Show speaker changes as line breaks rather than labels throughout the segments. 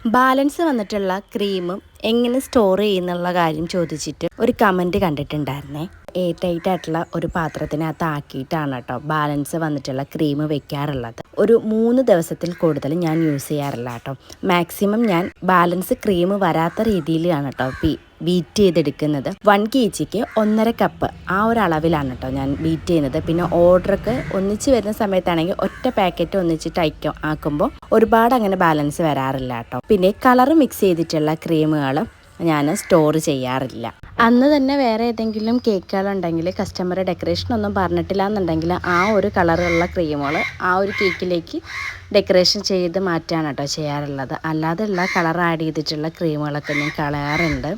Balance വന്നിട്ടുള്ള cream എങ്ങനെ store ചെയ്യുന്നുള്ള കാര്യം ചോദിച്ചിട്ട് ഒരു കമൻറ്റ് കണ്ടിട്ടുണ്ടായിരുന്നേ. എയർ ടൈറ്റ് ആയിട്ടുള്ള ഒരു പാത്രത്തിനകത്ത് ആക്കിയിട്ടാണ് കേട്ടോ ബാലൻസ് വന്നിട്ടുള്ള ക്രീം വെക്കാറുള്ളത്. ഒരു 3 ദിവസത്തിൽ കൂടുതൽ ഞാൻ യൂസ് ചെയ്യാറില്ല കേട്ടോ. മാക്സിമം ഞാൻ ബാലൻസ് ക്രീം വരാത്ത രീതിയിലാണ് കേട്ടോ ബീറ്റ് ചെയ്തെടുക്കുന്നത്. 1 kgക്ക് 1.5 കപ്പ് ആ ഒരു അളവിലാണ് കേട്ടോ ഞാൻ ബീറ്റ് ചെയ്യുന്നത്. പിന്നെ ഓർഡറൊക്കെ ഒന്നിച്ച് വരുന്ന സമയത്താണെങ്കിൽ ഒറ്റ പാക്കറ്റ് ഒന്നിച്ചിട്ട് ആക്കുമ്പോൾ ഒരുപാട് അങ്ങനെ ബാലൻസ് വരാറില്ല കേട്ടോ. പിന്നെ കളർ മിക്സ് ചെയ്തിട്ടുള്ള ക്രീമുകൾ ഞാൻ സ്റ്റോർ ചെയ്യാറില്ല. അന്ന് തന്നെ വേറെ ഏതെങ്കിലും കേക്കുകളുണ്ടെങ്കിൽ കസ്റ്റമർ ഡെക്കറേഷൻ ഒന്നും പറഞ്ഞിട്ടില്ല എന്നുണ്ടെങ്കിൽ ആ ഒരു കളറുള്ള ക്രീമുകൾ ആ ഒരു കേക്കിലേക്ക് ഡെക്കറേഷൻ ചെയ്ത് മാറ്റാണ് കേട്ടോ ചെയ്യാറുള്ളത്. അല്ലാതെയുള്ള കളർ ആഡ് ചെയ്തിട്ടുള്ള ക്രീമുകളൊക്കെ ഞാൻ കളയാറുണ്ട്.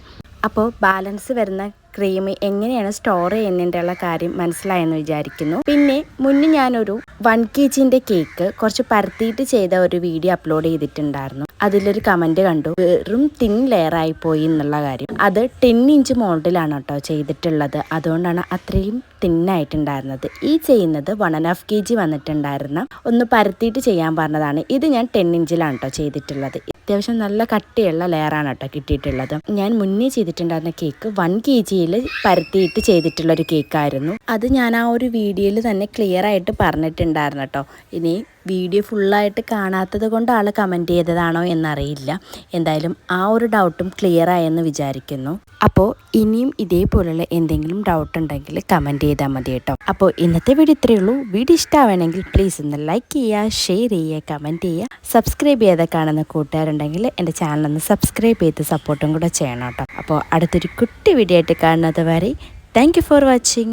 അപ്പോൾ ബാലൻസ് വരുന്ന ക്രീം എങ്ങനെയാണ് സ്റ്റോർ ചെയ്യുന്നതിൻ്റെയുള്ള കാര്യം മനസ്സിലായെന്ന് വിചാരിക്കുന്നു. പിന്നെ മുന്നേ ഞാനൊരു 1 kgൻ്റെ കേക്ക് കുറച്ച് പരത്തിയിട്ട് ചെയ്ത ഒരു വീഡിയോ അപ്ലോഡ് ചെയ്തിട്ടുണ്ടായിരുന്നു. അതിലൊരു കമൻറ്റ് കണ്ടു, വെറും തിൻ ലെയറായി പോയി എന്നുള്ള കാര്യം. അത് 10 ഇഞ്ച് മോൾഡിലാണ് കേട്ടോ ചെയ്തിട്ടുള്ളത്. അതുകൊണ്ടാണ് അത്രയും തിന്നായിട്ടുണ്ടായിരുന്നത്. ഈ ചെയ്യുന്നത് 1.5 kg വന്നിട്ടുണ്ടായിരുന്ന ഒന്ന് പരത്തിയിട്ട് ചെയ്യാൻ പറഞ്ഞതാണ്. ഇത് ഞാൻ 10 ഇഞ്ചിലാണ് കേട്ടോ ചെയ്തിട്ടുള്ളത്. അത്യാവശ്യം നല്ല കട്ടിയുള്ള ലെയറാണ് കേട്ടോ കിട്ടിയിട്ടുള്ളത്. ഞാൻ മുന്നേ ചെയ്തിട്ടുണ്ടായിരുന്ന കേക്ക് 1 kgയിൽ പരത്തിയിട്ട് ചെയ്തിട്ടുള്ളൊരു കേക്കായിരുന്നു. അത് ഞാൻ ആ ഒരു വീഡിയോയിൽ തന്നെ ക്ലിയർ ആയിട്ട് പറഞ്ഞിട്ടുണ്ടായിരുന്നു കേട്ടോ. ഇനി വീഡിയോ ഫുള്ളായിട്ട് കാണാത്തത് കൊണ്ട് ആൾ കമൻറ്റ് ചെയ്തതാണോ എന്നറിയില്ല. എന്തായാലും ആ ഒരു ഡൗട്ടും ക്ലിയർ ആയെന്ന് വിചാരിക്കുന്നു. അപ്പോൾ ഇനിയും ഇതേപോലുള്ള എന്തെങ്കിലും ഡൗട്ട് ഉണ്ടെങ്കിൽ കമൻറ്റ് ചെയ്താൽ മതി കേട്ടോ. അപ്പോൾ ഇന്നത്തെ വീഡിയോ ഇത്രയേ ഉള്ളൂ. വീഡിയോ ഇഷ്ടമാണെങ്കിൽ പ്ലീസ് ഒന്ന് ലൈക്ക് ചെയ്യുക, ഷെയർ ചെയ്യുക, കമൻറ്റ് ചെയ്യുക. സബ്സ്ക്രൈബ് ചെയ്ത് കാണുന്ന കൂട്ടുകാരുണ്ടെങ്കിൽ എൻ്റെ ചാനലൊന്ന് സബ്സ്ക്രൈബ് ചെയ്ത് സപ്പോർട്ടും കൂടെ ചെയ്യണം കേട്ടോ. അപ്പോൾ അടുത്തൊരു കുട്ടി വീഡിയോ ആയിട്ട് കാണുന്നത് വരെ താങ്ക് യു ഫോർ വാച്ചിങ്.